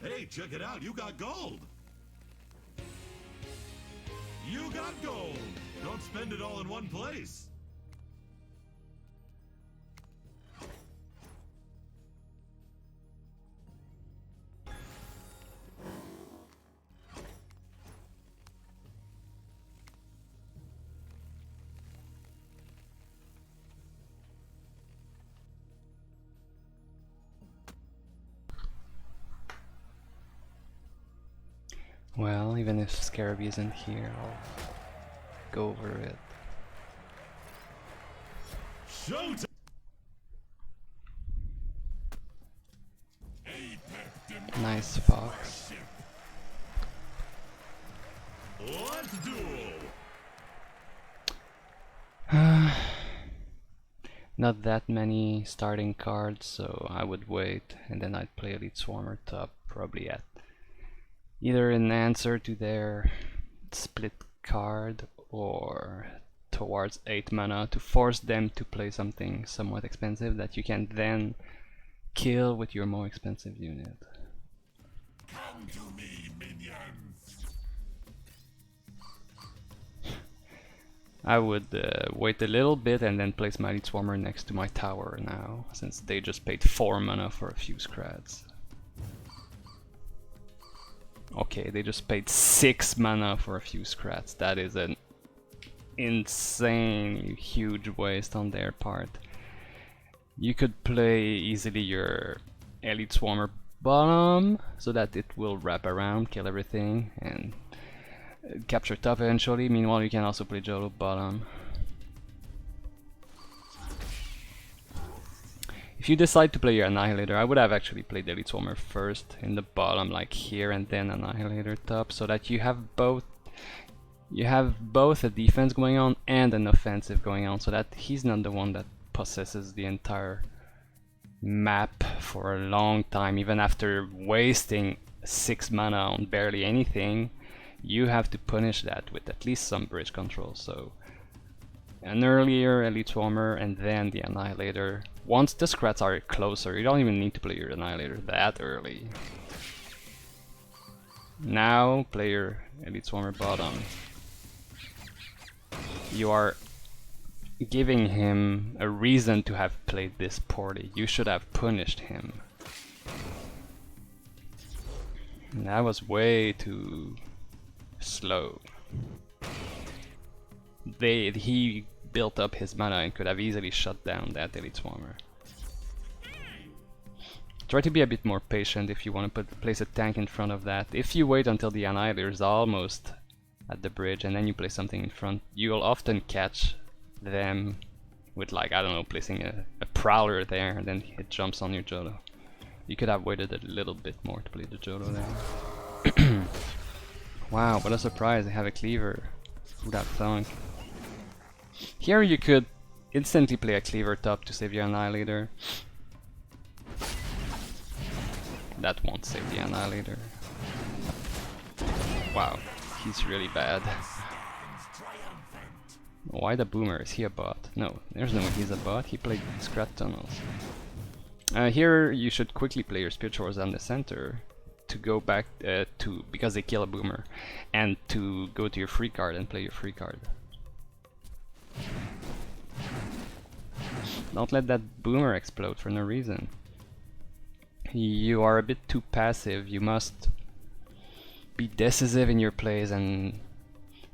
Hey, check it out, you got gold! You got gold! Don't spend it all in one place! Well, even if Scarab isn't here, I'll go over it. Showtime! Nice fox. Let's duel! Not that many starting cards, so I would wait and then I'd play Elite Swarmer top, probably at either an answer to their split card or towards 8 mana to force them to play something somewhat expensive that you can then kill with your more expensive unit. Come to me, minions! I would wait a little bit and then place my Elite Swarmer next to my tower now, since they just paid 4 mana for a few scrats. Okay, they just paid 6 mana for a few scrats. That is an insane huge waste on their part. You could play easily your Elite Swarmer bottom so that it will wrap around, kill everything, and capture top eventually. Meanwhile, you can also play Jolo bottom. If you decide to play your Annihilator, I would have actually played the Elite Swarmer first in the bottom, like here, and then Annihilator top, so that you have both. You have both a defense going on and an offensive going on, so that he's not the one that possesses the entire map for a long time. Even after wasting 6 mana on barely anything, you have to punish that with at least some bridge control. So an earlier Elite Swarmer and then the Annihilator. Once the scrats are closer, you don't even need to play your Annihilator that early. Now play your Elite Swarmer bottom. You are giving him a reason to have played this poorly. You should have punished him. And that was way too slow. He built up his mana and could have easily shut down that Elite Swarmer. Try to be a bit more patient if you want to place a tank in front of that. If you wait until the Annihilator is almost at the bridge and then you place something in front, you'll often catch them with, like, I don't know, placing a Prowler there and then it jumps on your Jolo. You could have waited a little bit more to play the Jolo there. Wow, what a surprise, they have a Cleaver. Who'd have thunk? Here you could instantly play a Cleaver top to save your Annihilator. That won't save the Annihilator. Wow, he's really bad. Why the Boomer? Is he a bot? No, there's no way he's a bot. He played Scrat Tunnels. Here you should quickly play your Spirituals on the center to go back to, because they kill a Boomer, and to go to your free card and play your free card. Don't let that Boomer explode for no reason. You are a bit too passive. You must be decisive in your plays, and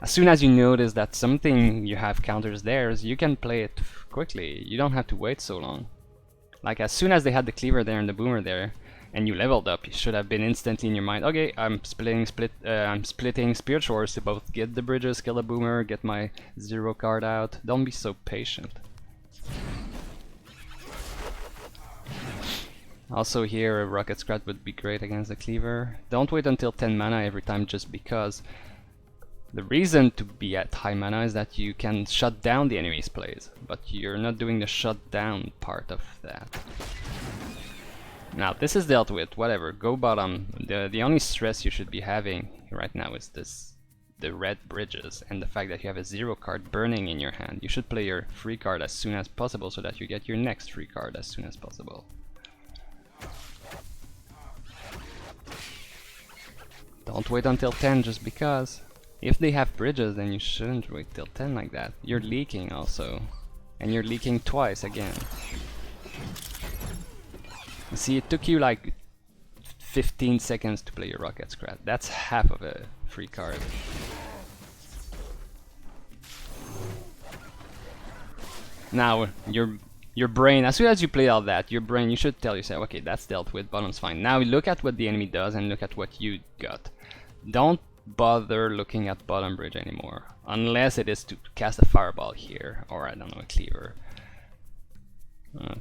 as soon as you notice that something you have counters theirs, you can play it quickly. You don't have to wait so long. Like, as soon as they had the Cleaver there and the Boomer there, and you leveled up, you should have been instantly in your mind, okay, I'm splitting Spirit Wars to both get the bridges, kill the Boomer, get my 0 card out. Don't be so patient. Also here, a Rocket Scrat would be great against the Cleaver. Don't wait until 10 mana every time just because. The reason to be at high mana is that you can shut down the enemy's plays, but you're not doing the shut down part of that. Now this is dealt with, whatever, go bottom. The only stress you should be having right now is the red bridges and the fact that you have a 0 card burning in your hand. You should play your free card as soon as possible so that you get your next free card as soon as possible. Don't wait until 10 just because. If they have bridges, then you shouldn't wait till 10 like that. You're leaking also. And you're leaking twice again. See, it took you like 15 seconds to play your Rocket Scrat. That's half of a free card. Now, your brain, as soon as you play all that, your brain, you should tell yourself, okay, that's dealt with, bottom's fine. Now look at what the enemy does and look at what you got. Don't bother looking at bottom bridge anymore, unless it is to cast a fireball here, or I don't know, a cleaver.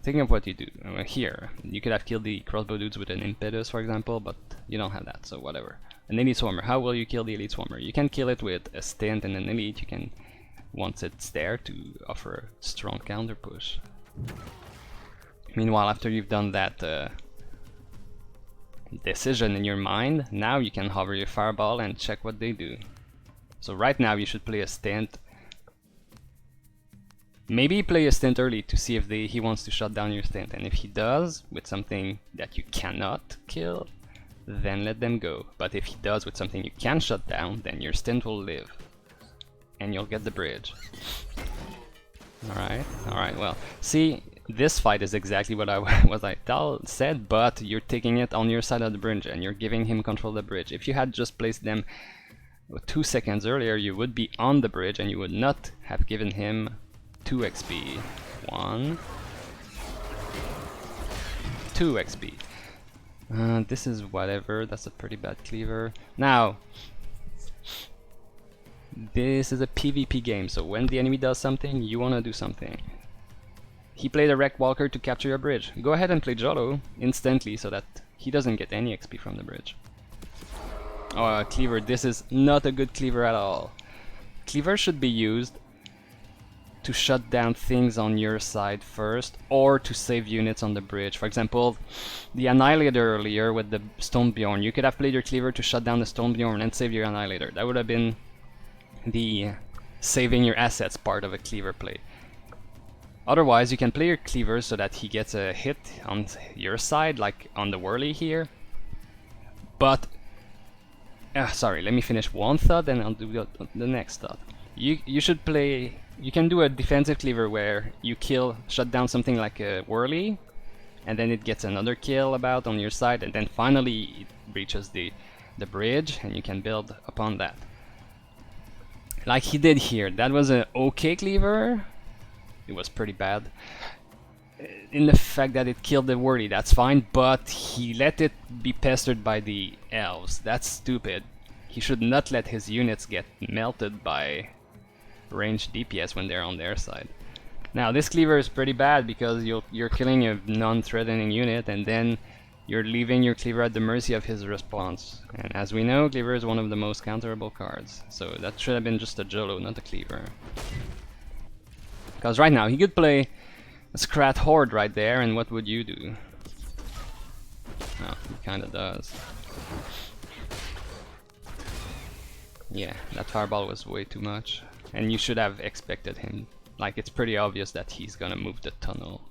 Think of what you do. Here, you could have killed the crossbow dudes with an impetus, for example, but you don't have that, so whatever. An elite swarmer, how will you kill the elite swarmer? You can kill it with a stint and an elite. You can, once it's there, to offer a strong counter push. Meanwhile, after you've done that decision in your mind, now you can hover your fireball and check what they do. So right now you should play a stint. Maybe play a stint early to see if he wants to shut down your stint, and if he does with something that you cannot kill, then let them go. But if he does with something you can shut down, then your stint will live and you'll get the bridge. Alright, well, see, this fight is exactly what I said, but you're taking it on your side of the bridge and you're giving him control of the bridge. If you had just placed them 2 seconds earlier, you would be on the bridge and you would not have given him 2 XP. 1, 2 XP. This is whatever, that's a pretty bad cleaver. Now, this is a PvP game, so when the enemy does something, you want to do something. He played a Wreck Walker to capture your bridge. Go ahead and play Jolo instantly so that he doesn't get any XP from the bridge. Oh, cleaver, this is not a good cleaver at all. Cleaver should be used to shut down things on your side first, or to save units on the bridge. For example, the Annihilator earlier with the Stonebjorn, you could have played your cleaver to shut down the Stonebjorn and save your Annihilator. That would have been the saving your assets part of a cleaver play. Otherwise, you can play your cleaver so that he gets a hit on your side, like on the whirly here. But, sorry, let me finish one thought, then I'll do the next thought. You should play. You can do a defensive cleaver where you shut down something like a whirly, and then it gets another kill about on your side, and then finally it reaches the bridge, and you can build upon that. Like he did here. That was an okay cleaver. It was pretty bad. In the fact that it killed the whirly, that's fine, but he let it be pestered by the elves. That's stupid. He should not let his units get melted by ranged DPS when they're on their side. Now this cleaver is pretty bad because you're killing a non-threatening unit and then you're leaving your cleaver at the mercy of his response. And as we know, cleaver is one of the most counterable cards. So that should have been just a Jolo, not a cleaver. Because right now he could play a Scrat Horde right there, and what would you do? Oh, he kinda does. Yeah, that fireball was way too much. And you should have expected him. Like, it's pretty obvious that he's gonna move the tunnel.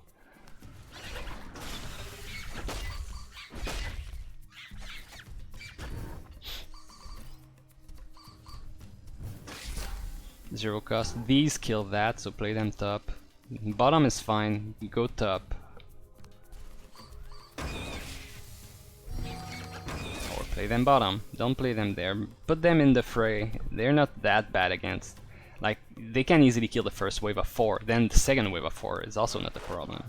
Zero cost. These kill that, so play them top. Bottom is fine, go top. Or play them bottom. Don't play them there. Put them in the fray. They're not that bad against. Like, they can easily kill the first wave of 4, then the second wave of 4 is also not a problem.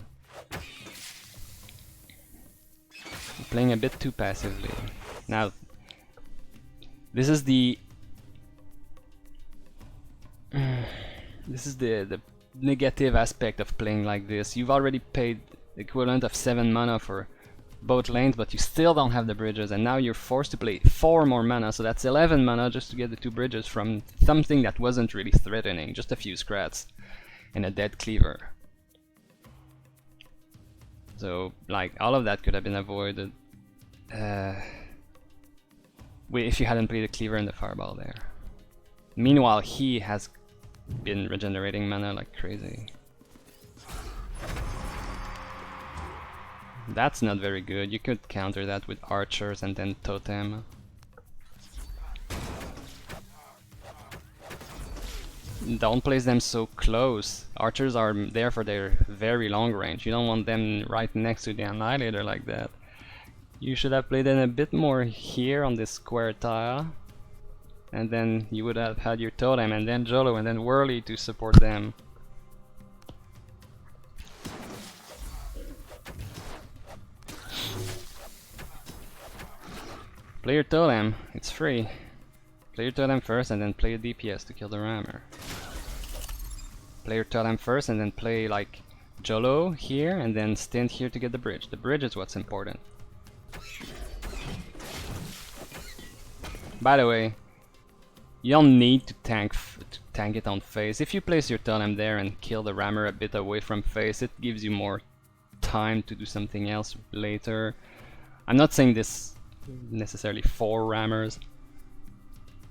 I'm playing a bit too passively. Now, this is the negative aspect of playing like this. You've already paid the equivalent of 7 mana for both lanes, but you still don't have the bridges, and now you're forced to play 4 more mana, so that's 11 mana just to get the 2 bridges from something that wasn't really threatening, just a few scrats and a dead cleaver. So, like, all of that could have been avoided if you hadn't played a cleaver and the fireball there. Meanwhile, he has been regenerating mana like crazy. That's not very good. You could counter that with archers and then totem. don't place them so close. Archers are there for their very long range. You don't want them right next to the Annihilator like that. You should have played them a bit more here on this square tile. And then you would have had your Totem, and then Jolo, and then Whirly to support them. Play your Totem, it's free. Play your Totem first and then play your DPS to kill the rammer. Play your Totem first and then play like Jolo here and then stint here to get the bridge. The bridge is what's important. By the way, you don't need to tank it on face. If you place your Totem there and kill the rammer a bit away from face, it gives you more time to do something else later. I'm not saying this necessarily for rammers,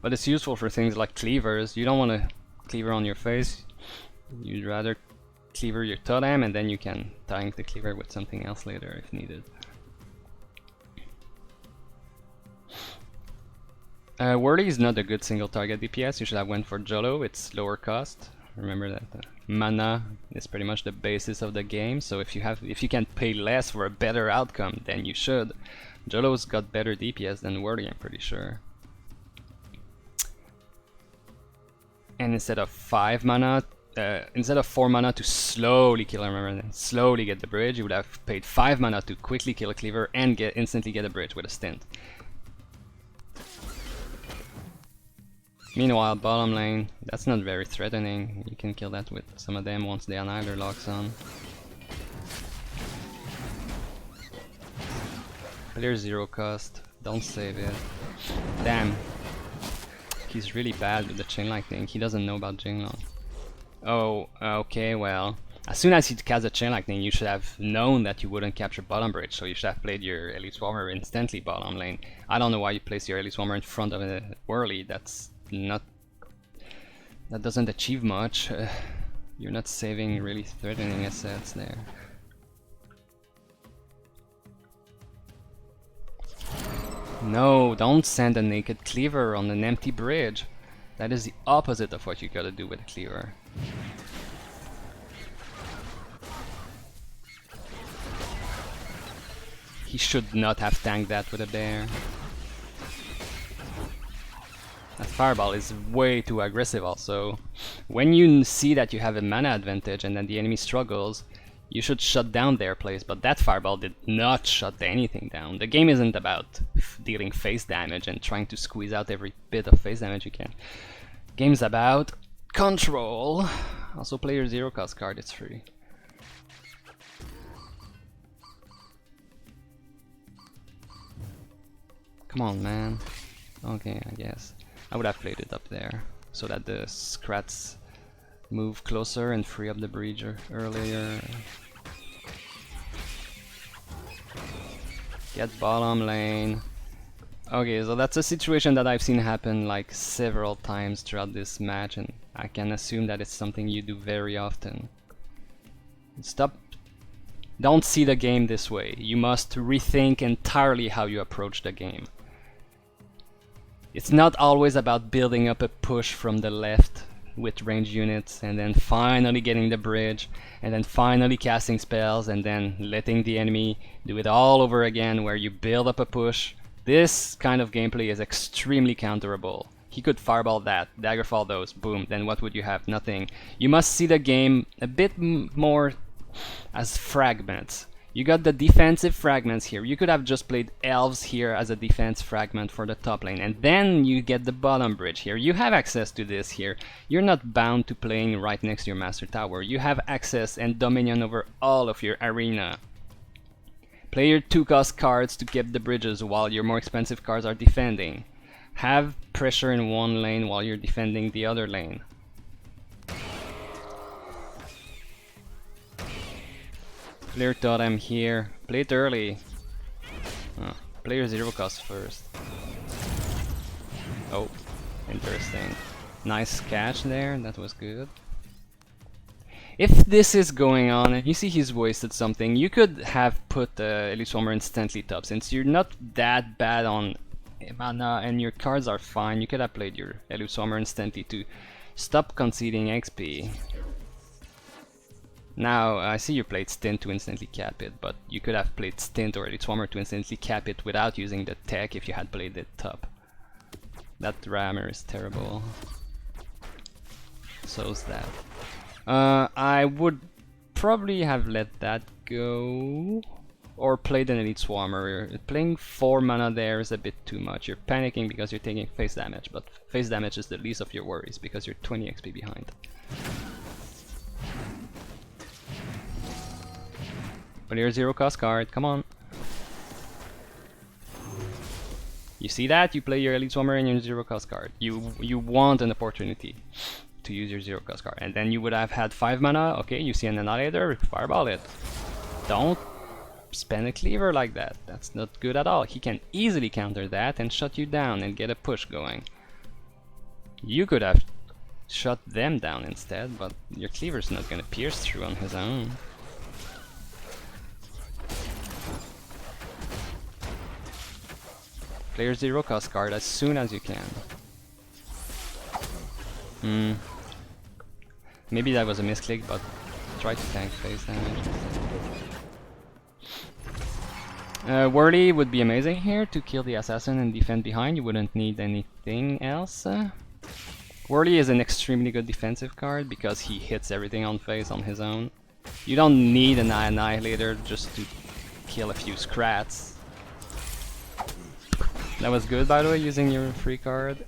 but it's useful for things like cleavers. You don't want to cleaver on your face. You'd rather cleaver your Totem and then you can tank the cleaver with something else later if needed. Whirly is not a good single target DPS. You should have went for Jolo. It's lower cost. Remember that mana is pretty much the basis of the game. So if you can pay less for a better outcome, then you should. Jolo's got better DPS than Whirly, I'm pretty sure. And instead of 4 mana to slowly kill a rammer and then slowly get the bridge, you would have paid 5 mana to quickly kill a cleaver and instantly get a bridge with a stint. Meanwhile, bottom lane, that's not very threatening. You can kill that with some of them once the Annihilator locks on. Clear 0 cost, don't save it. Damn. He's really bad with the Chain Lightning, he doesn't know about Jinglong. Oh, okay, well. As soon as he cast a Chain Lightning, you should have known that you wouldn't capture bottom bridge, so you should have played your Elite Swarmer instantly bottom lane. I don't know why you placed your Elite Swarmer in front of a Whirly, that doesn't achieve much. You're not saving really threatening assets there. No, don't send a naked cleaver on an empty bridge. That is the opposite of what you gotta do with a cleaver. He should not have tanked that with a bear. That fireball is way too aggressive also. When you see that you have a mana advantage and then the enemy struggles, you should shut down their plays, but that fireball did not shut anything down. The game isn't about dealing face damage and trying to squeeze out every bit of face damage you can. Game's about control. Also play your 0 cost card, it's free. Come on, man. Okay, I guess. I would have played it up there, so that the Scrats move closer and free up the bridge earlier. Get bottom lane. Okay, so that's a situation that I've seen happen like several times throughout this match, and I can assume that it's something you do very often. Don't see the game this way. You must rethink entirely how you approach the game. It's not always about building up a push from the left with ranged units and then finally getting the bridge and then finally casting spells and then letting the enemy do it all over again where you build up a push. This kind of gameplay is extremely counterable. He could fireball that, daggerfall those, boom, then what would you have? Nothing. You must see the game a bit more as fragments. You got the defensive fragments here. You could have just played elves here as a defense fragment for the top lane, and then you get the bottom bridge here. You have access to this here. You're not bound to playing right next to your master tower. You have access and dominion over all of your arena. Play your 2 cost cards to get the bridges while your more expensive cards are defending. Have pressure in one lane while you're defending the other lane. Clear totem here. Play it early. Oh, play your 0 cost first. Oh, interesting. Nice catch there, that was good. If this is going on and you see he's wasted something, you could have put Elite Swarmer instantly top. Since you're not that bad on mana and your cards are fine, you could have played your Elite Swarmer instantly to Stop conceding XP. Now, I see you played Stint to instantly cap it, but you could have played Stint or Elite Swarmer to instantly cap it without using the tech if you had played it top. That rammer is terrible. So's that. I would probably have let that go. Or played an Elite Swarmer. Playing 4 mana there is a bit too much. You're panicking because you're taking face damage, but face damage is the least of your worries because you're 20 XP behind. But here's 0 cost card, come on. You see that? You play your Elite Swarmer and your 0 cost card. You want an opportunity to use your 0 cost card. And then you would have had 5 mana, okay, you see an Annihilator, fireball it. Don't spend a cleaver like that, that's not good at all. He can easily counter that and shut you down and get a push going. You could have shut them down instead, but your cleaver's not gonna pierce through on his own. Play your 0 cost card as soon as you can. Maybe that was a misclick, but try to tank face damage. Whirly would be amazing here to kill the assassin and defend behind. You wouldn't need anything else. Whirly is an extremely good defensive card because he hits everything on face on his own. You don't need an Annihilator just to kill a few scrats. That was good, by the way, using your free card.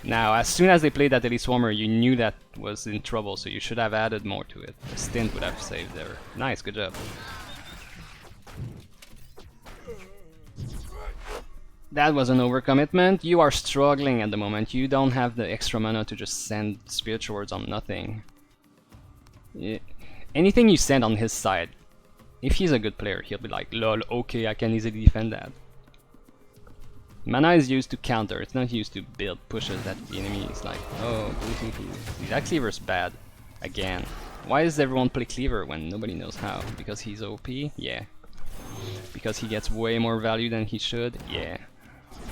Now, as soon as they played that Elite Swarmer, you knew that was in trouble, so you should have added more to it. The Stint would have saved there. Nice, good job. That was an overcommitment. You are struggling at the moment. You don't have the extra mana to just send Spiritual Words on nothing. Anything you send on his side, if he's a good player, he'll be like, lol, okay, I can easily defend that. Mana is used to counter, it's not used to build pushes that the enemy is like, oh, that cleaver's bad. Again. Why does everyone play cleaver when nobody knows how? Because he's OP? Yeah. Because he gets way more value than he should? Yeah.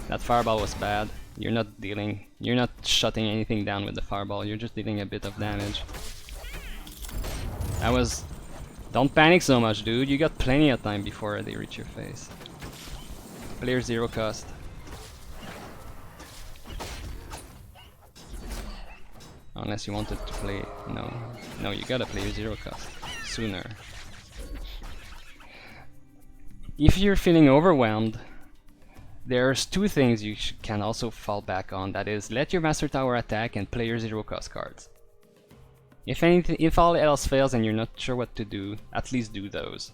That fireball was bad. You're not shutting anything down with the fireball, you're just dealing a bit of damage. That was... Don't panic so much, dude, you got plenty of time before they reach your face. Player 0 cost. Unless you wanted to play... No, you gotta play your 0 cost sooner. If you're feeling overwhelmed, there's 2 things you can also fall back on. That is, let your Master Tower attack and play your 0 cost cards. If all else fails and you're not sure what to do, at least do those.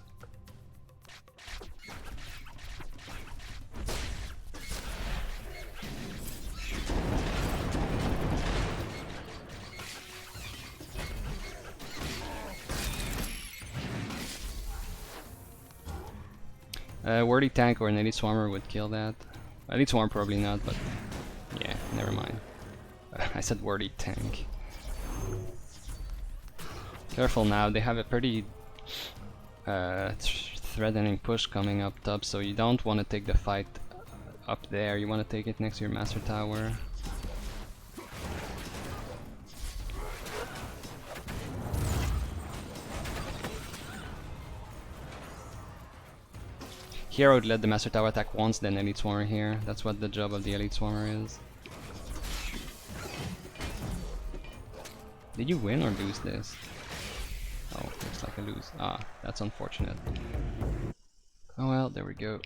Wordy tank or an Elite Swarmer would kill that. Elite Swarmer probably not, but yeah, never mind. I said wordy tank. Careful now, they have a pretty threatening push coming up top, so you don't want to take the fight up there, you want to take it next to your Master Tower. Here I would let the Master Tower attack once, then Elite Swarmer here. That's what the job of the Elite Swarmer is. Did you win or lose this? Oh, looks like a lose. Ah, that's unfortunate. Oh well, there we go.